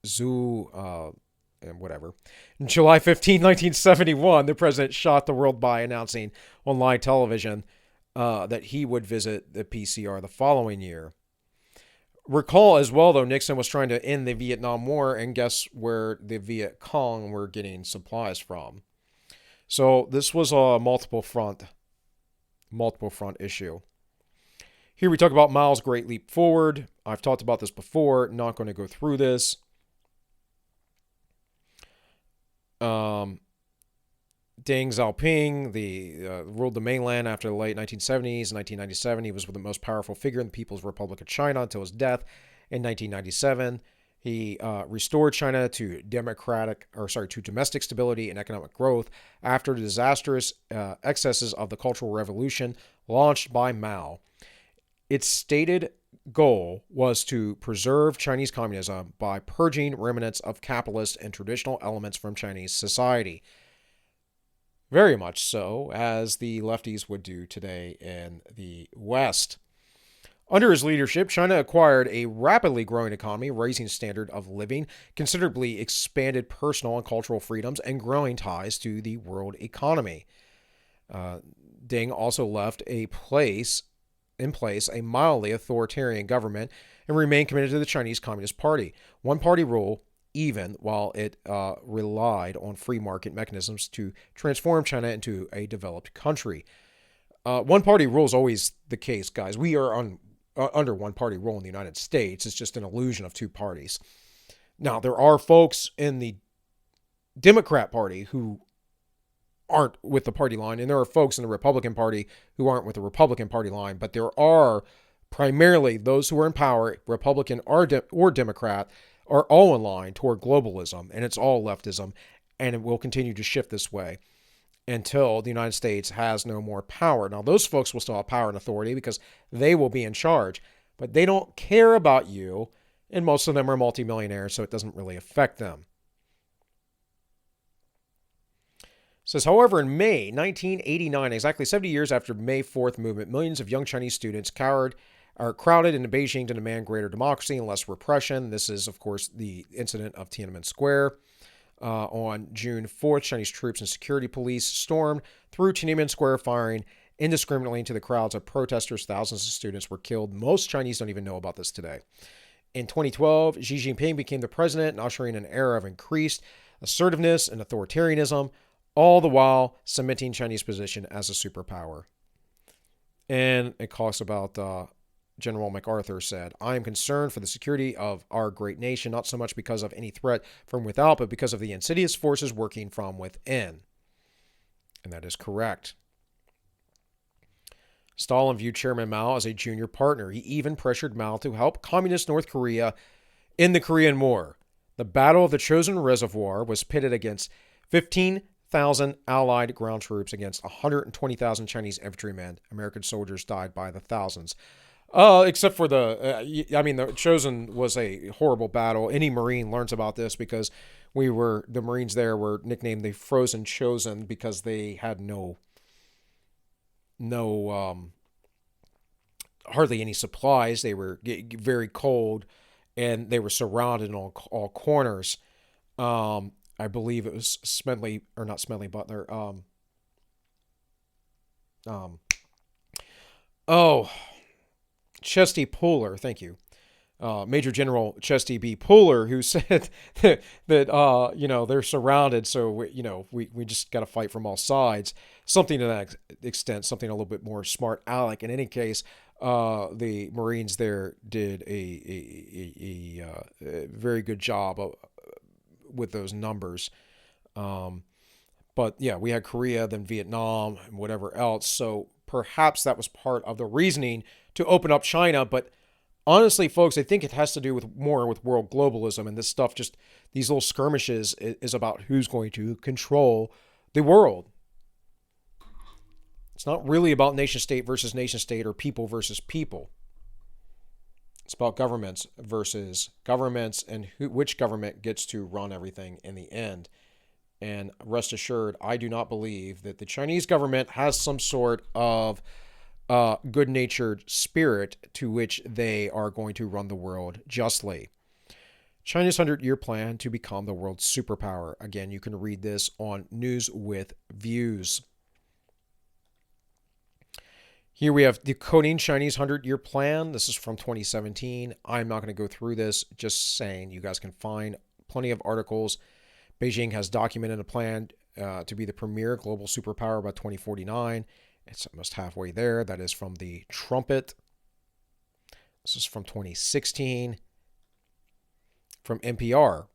Zhu, and whatever. On July 15th, 1971, the president shocked the world by announcing on live television that he would visit the PCR the following year. Recall as well, though, Nixon was trying to end the Vietnam War, and guess where the Viet Cong were getting supplies from? So this was a multiple front issue. Here we talk about Mao's Great Leap Forward. I've talked about this before. Not going to go through this. Deng Xiaoping ruled the mainland after the late 1970s. In 1997, he was the most powerful figure in the People's Republic of China until his death in 1997. He restored China to domestic stability and economic growth after the disastrous excesses of the Cultural Revolution launched by Mao. Its stated goal was to preserve Chinese communism by purging remnants of capitalist and traditional elements from Chinese society. Very much so, as the lefties would do today in the West. Under his leadership, China acquired a rapidly growing economy, raising the standard of living, considerably expanded personal and cultural freedoms, and growing ties to the world economy. Deng also left in place a mildly authoritarian government and remained committed to the Chinese Communist Party. One-party rule, even while it relied on free market mechanisms to transform China into a developed country. One-party rule is always the case, guys. We are under one-party rule in the United States. It's just an illusion of two parties. Now, there are folks in the Democrat Party who aren't with the party line, and there are folks in the Republican Party who aren't with the Republican Party line, but there are primarily those who are in power, Republican or Democrat, are all in line toward globalism, and it's all leftism, and it will continue to shift this way until the United States has no more power. Now, those folks will still have power and authority because they will be in charge, but they don't care about you, and most of them are multimillionaires, so it doesn't really affect them. It says, however, in May 1989, exactly 70 years after the May 4th movement, millions of young Chinese students are crowded into Beijing to demand greater democracy and less repression. This is, of course, the incident of Tiananmen Square. On June 4th, Chinese troops and security police stormed through Tiananmen Square, firing indiscriminately into the crowds of protesters. Thousands of students were killed. Most Chinese don't even know about this today. In 2012, Xi Jinping became the president, and ushering an era of increased assertiveness and authoritarianism, all the while cementing Chinese position as a superpower. And it talks about General MacArthur said, I am concerned for the security of our great nation, not so much because of any threat from without, but because of the insidious forces working from within. And that is correct. Stalin viewed Chairman Mao as a junior partner. He even pressured Mao to help communist North Korea in the Korean War. The Battle of the Chosin Reservoir was pitted against 15,000 Allied ground troops against 120,000 Chinese infantrymen. American soldiers died by the thousands. Except for the Chosin was a horrible battle. Any Marine learns about this because the Marines there were nicknamed the Frozen Chosen because they had hardly any supplies. They were very cold, and they were surrounded on all corners. I believe it was Chesty Puller, thank you. Major General Chesty B. Puller, who said that they're surrounded, so we just got to fight from all sides. Something to that extent, something a little bit more smart aleck. In any case, the Marines there did a very good job with those numbers. But yeah, we had Korea, then Vietnam, and whatever else. So perhaps that was part of the reasoning to open up China. But honestly, folks, I think it has to do more with world globalism, and this stuff, just these little skirmishes, is about who's going to control the world. It's not really about nation state versus nation state or people versus people. It's about governments versus governments, and which government gets to run everything in the end. And rest assured, I do not believe that the Chinese government has some sort of good-natured spirit to which they are going to run the world justly. China's 100-year plan to become the world's superpower. Again, you can read this on News with Views. Here we have Decoding Chinese 100-year plan. This is from 2017. I'm not going to go through this, just saying you guys can find plenty of articles. Beijing has documented a plan to be the premier global superpower by 2049. It's almost halfway there. That is from the Trumpet. This is from 2016 from NPR.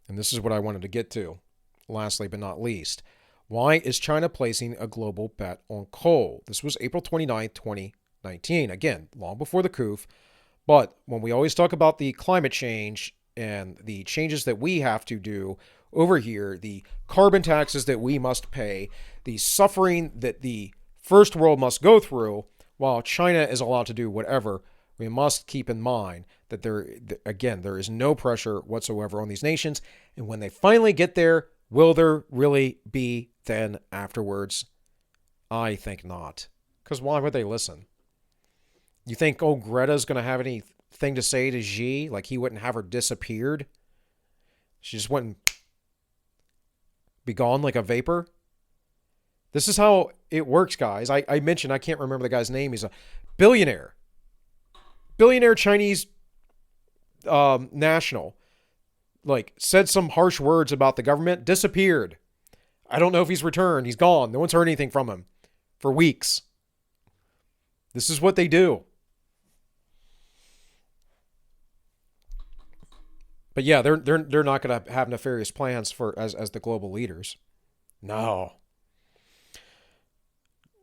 And this is what I wanted to get to. Lastly, but not least, why is China placing a global bet on coal? This was April 29, 2019. Again, long before the coup. But when we always talk about the climate change and the changes that we have to do over here, the carbon taxes that we must pay, the suffering that the first world must go through, while China is allowed to do whatever, we must keep in mind that there is no pressure whatsoever on these nations. And when they finally get there, will there really be then afterwards? I think not. Because why would they listen? You think, Greta's going to have anything to say to Xi? Like he wouldn't have her disappeared? She just wouldn't be gone like a vapor? This is how it works, guys. I mentioned, I can't remember the guy's name. He's a billionaire. Billionaire Chinese national. Like, said some harsh words about the government, disappeared. I don't know if he's returned. He's gone. No one's heard anything from him for weeks. This is what they do. But yeah, they're not going to have nefarious plans for as the global leaders. No.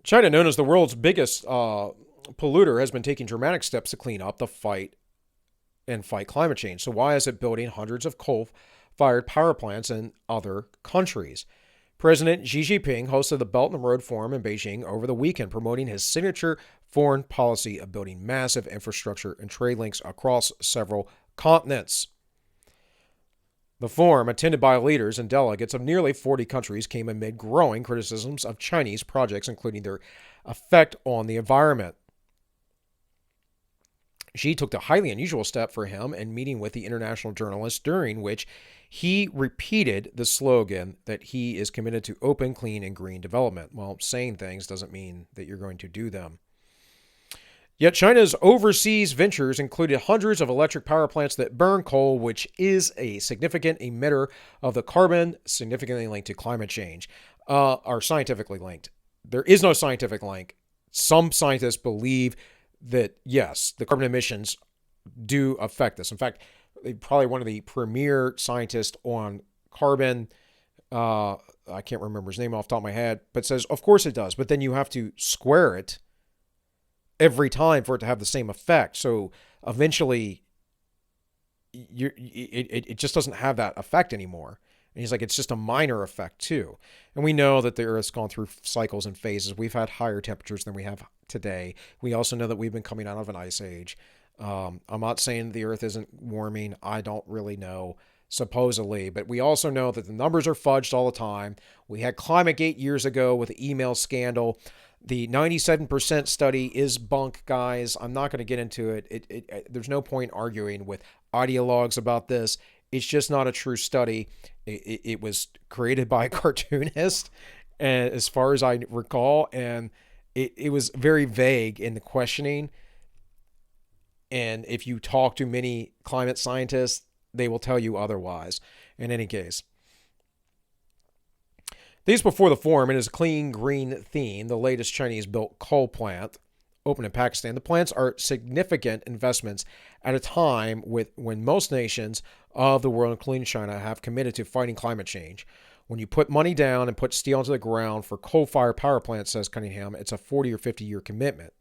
China, known as the world's biggest polluter, has been taking dramatic steps to clean up the fight climate change. So why is it building hundreds of coal-fired power plants in other countries? President Xi Jinping hosted the Belt and Road Forum in Beijing over the weekend, promoting his signature foreign policy of building massive infrastructure and trade links across several continents. The forum, attended by leaders and delegates of nearly 40 countries, came amid growing criticisms of Chinese projects, including their effect on the environment. Xi took the highly unusual step for him in meeting with the international journalists, during which he repeated the slogan that he is committed to open, clean, and green development. Well, saying things doesn't mean that you're going to do them. Yet China's overseas ventures included hundreds of electric power plants that burn coal, which is a significant emitter of the carbon, significantly linked to climate change, are scientifically linked. There is no scientific link. Some scientists believe that, yes, the carbon emissions do affect this. In fact, probably one of the premier scientists on carbon, I can't remember his name off the top of my head, but says, of course it does. But then you have to square it every time for it to have the same effect. So eventually, it just doesn't have that effect anymore. And he's like, it's just a minor effect too. And we know that the Earth's gone through cycles and phases. We've had higher temperatures than we have today. We also know that we've been coming out of an ice age. I'm not saying the Earth isn't warming. I don't really know, supposedly. But we also know that the numbers are fudged all the time. We had ClimateGate years ago with the email scandal. The 97% study is bunk, guys. I'm not going to get into it. There's no point arguing with ideologues about this. It's just not a true study. It was created by a cartoonist, and as far as I recall, and it was very vague in the questioning. And if you talk to many climate scientists, they will tell you otherwise. In any case, days before the forum, in its clean green theme, the latest Chinese-built coal plant opened in Pakistan. The plants are significant investments at a time when most nations of the world, including China, have committed to fighting climate change. When you put money down and put steel into the ground for coal-fired power plants, says Cunningham, it's a 40 or 50-year commitment.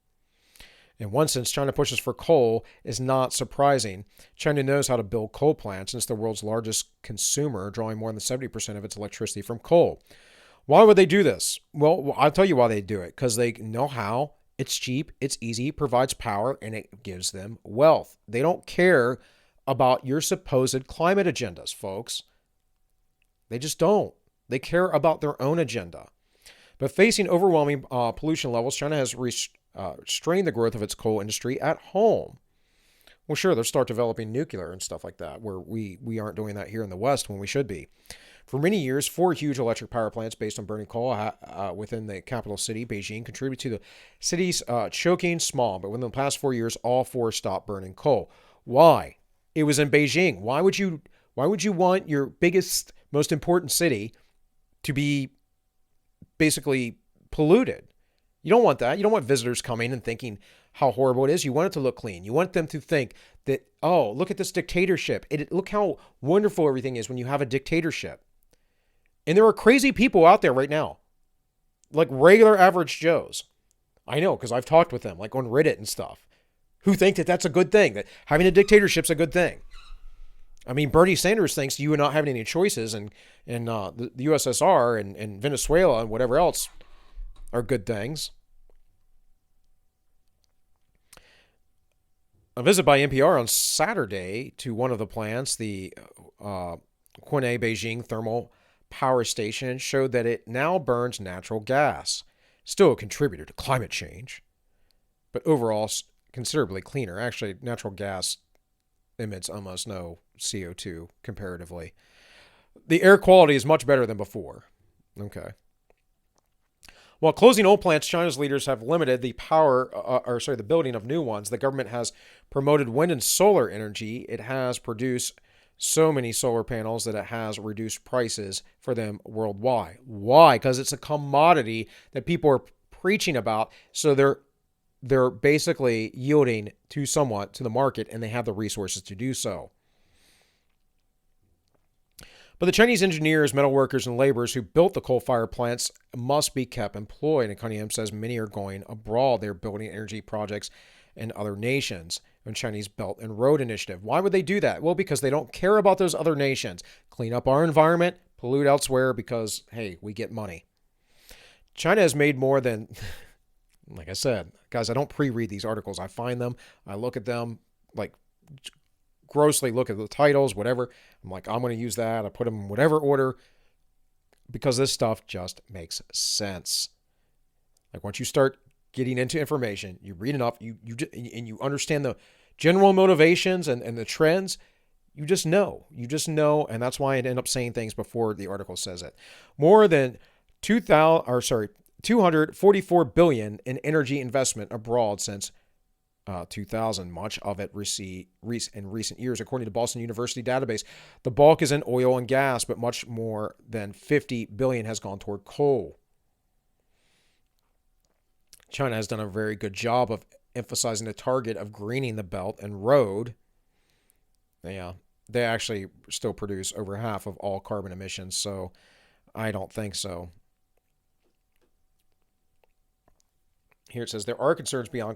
In one sense, China pushes for coal is not surprising. China knows how to build coal plants, and it's the world's largest consumer, drawing more than 70% of its electricity from coal. Why would they do this? Well, I'll tell you why they do it. Because they know how. It's cheap, it's easy, provides power, and it gives them wealth. They don't care about your supposed climate agendas, folks. They just don't. They care about their own agenda. But facing overwhelming pollution levels, China has restrained the growth of its coal industry at home. Well, sure, they'll start developing nuclear and stuff like that, where we aren't doing that here in the West when we should be. For many years, four huge electric power plants based on burning coal within the capital city, Beijing, contributed to the city's choking smog. But within the past 4 years, all four stopped burning coal. Why? It was in Beijing. Why would you want your biggest, most important city to be basically polluted? You don't want that. You don't want visitors coming and thinking how horrible it is. You want it to look clean. You want them to think that, oh, look at this dictatorship. Look how wonderful everything is when you have a dictatorship. And there are crazy people out there right now, like regular average Joes. I know, because I've talked with them, like on Reddit and stuff, who think that that's a good thing, that having a dictatorship's a good thing. I mean, Bernie Sanders thinks you not having any choices in the USSR and Venezuela and whatever else are good things. A visit by NPR on Saturday to one of the plants, the Quinay Beijing Thermal Power Station, showed that it now burns natural gas. Still a contributor to climate change, but overall considerably cleaner. Actually, natural gas emits almost no CO2 comparatively. The air quality is much better than before. Okay. While closing old plants, China's leaders have limited the the building of new ones. The government has promoted wind and solar energy. It has produced so many solar panels that it has reduced prices for them worldwide. Why? Because it's a commodity that people are preaching about. So they're basically yielding to somewhat to the market, and they have the resources to do so. But the Chinese engineers, metal workers, and laborers who built the coal-fired plants must be kept employed. And Cunningham says many are going abroad. They're building energy projects in other nations on Chinese Belt and Road Initiative. Why would they do that? Well, because they don't care about those other nations. Clean up our environment, pollute elsewhere because, hey, we get money. China has made more than, like I said, guys, I don't pre-read these articles. I find them, I look at them, like grossly look at the titles, whatever. I'm like, I'm going to use that. I put them in whatever order because this stuff just makes sense. Like once you start getting into information, you read enough, and you understand the general motivations and the trends, you just know, and that's why I end up saying things before the article says it. More than 244 billion in energy investment abroad since 2000, much of it in recent years, according to Boston University database. The bulk is in oil and gas, but much more than 50 billion has gone toward coal. China has done a very good job of emphasizing the target of greening the Belt and Road. Yeah, they actually still produce over half of all carbon emissions, so I don't think so. Here it says there are concerns beyond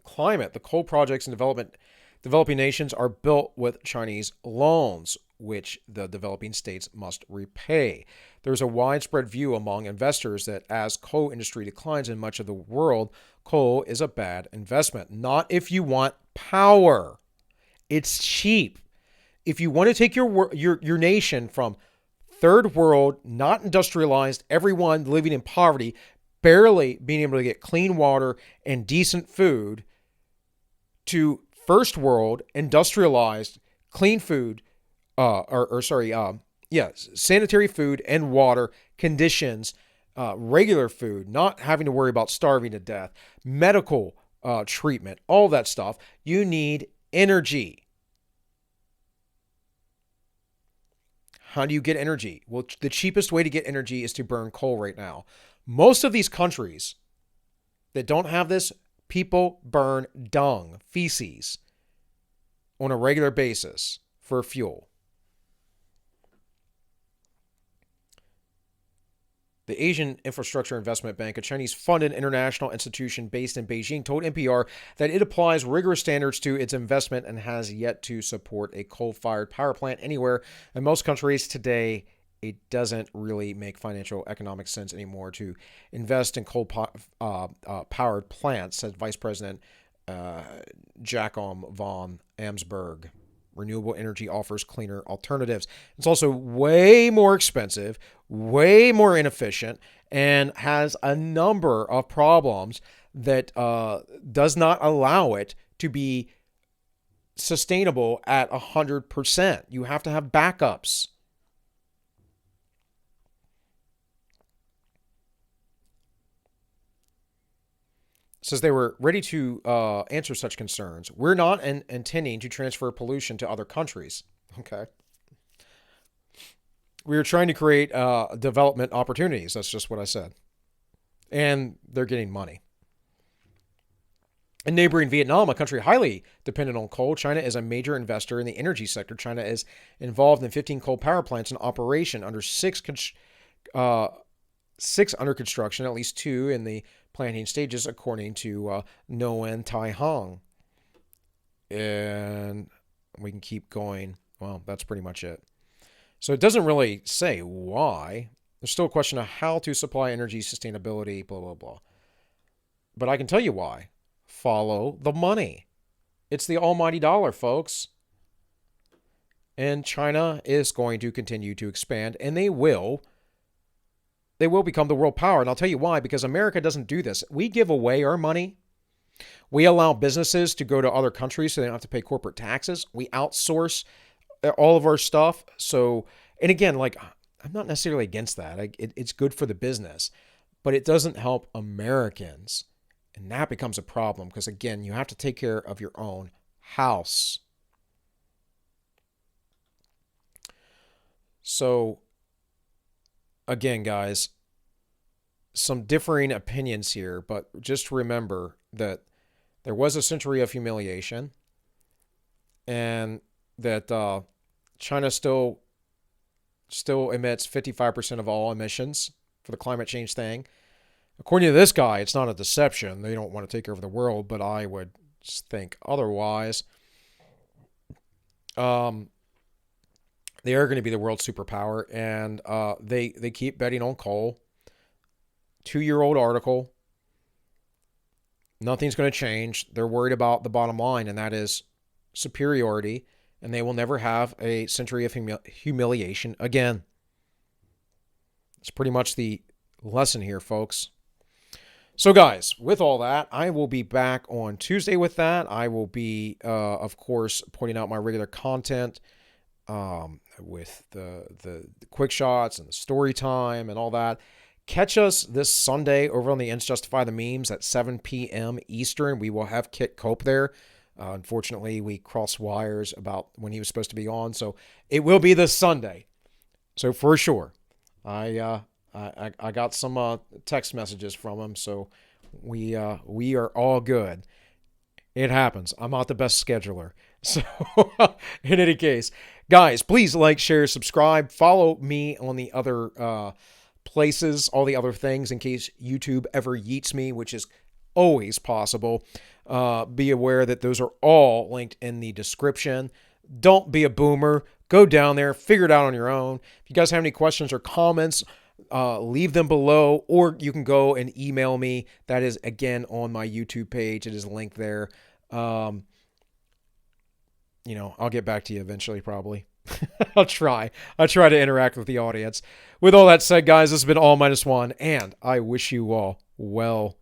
climate. The coal projects in developing nations are built with Chinese loans, which the developing states must repay. There's a widespread view among investors that as coal industry declines in much of the world, coal is a bad investment. Not if you want power. It's cheap. If you want to take your nation from third world, not industrialized, everyone living in poverty, barely being able to get clean water and decent food, to first world, industrialized, clean food, sanitary food and water conditions, regular food, not having to worry about starving to death, medical treatment, all that stuff. You need energy. How do you get energy? Well, the cheapest way to get energy is to burn coal right now. Most of these countries that don't have this, people burn dung, feces, on a regular basis for fuel. The Asian Infrastructure Investment Bank, a Chinese-funded international institution based in Beijing, told NPR that it applies rigorous standards to its investment and has yet to support a coal-fired power plant anywhere. In most countries today, it doesn't really make financial economic sense anymore to invest in coal-powered plants, said Vice President Jacom von Amsberg. Renewable energy offers cleaner alternatives. It's also way more expensive, way more inefficient, and has a number of problems that does not allow it to be sustainable at 100%. You have to have backups. Says they were ready to answer such concerns. We're not intending to transfer pollution to other countries. Okay. We are trying to create development opportunities. That's just what I said. And they're getting money. In neighboring Vietnam, a country highly dependent on coal, China is a major investor in the energy sector. China is involved in 15 coal power plants in operation, under six under construction, at least 2 in the planning stages, according to Nguyen Tai Hong. And we can keep going. Well, that's pretty much it. So it doesn't really say why. There's still a question of how to supply energy, sustainability, blah, blah, blah. But I can tell you why. Follow the money. It's the almighty dollar, folks. And China is going to continue to expand, and they will become the world power. And I'll tell you why, because America doesn't do this. We give away our money. We allow businesses to go to other countries so they don't have to pay corporate taxes. We outsource all of our stuff. So, and again, like, I'm not necessarily against that. It's good for the business, but it doesn't help Americans. And that becomes a problem because, again, you have to take care of your own house. So, again, guys, some differing opinions here, but just remember that there was a century of humiliation and that China still emits 55% of all emissions for the climate change thing. According to this guy, it's not a deception. They don't want to take over the world, but I would think otherwise. They are going to be the world's superpower, and they keep betting on coal. 2-year-old article. Nothing's going to change. They're worried about the bottom line, and that is superiority, and they will never have a century of humiliation again. It's pretty much the lesson here, folks. So, guys, with all that, I will be back on Tuesday with that. I will be, of course, pointing out my regular content with the quick shots and the story time and all that. Catch us this Sunday over on the Ends Justify the Memes at 7 p.m. Eastern. We will have Kit Cope there. Unfortunately, we crossed wires about when he was supposed to be on, so it will be this Sunday. So for sure, I got some text messages from him, so we are all good. It happens. I'm not the best scheduler. So in any case, guys, please like, share, subscribe, follow me on the other places, all the other things in case YouTube ever yeets me, which is always possible. Be aware that those are all linked in the description. Don't be a boomer. Go down there, figure it out on your own. If you guys have any questions or comments, leave them below, or you can go and email me. That is, again, on my YouTube page. It is linked there. I'll get back to you eventually, probably. I'll try to interact with the audience. With all that said, guys, this has been All Minus One, and I wish you all well.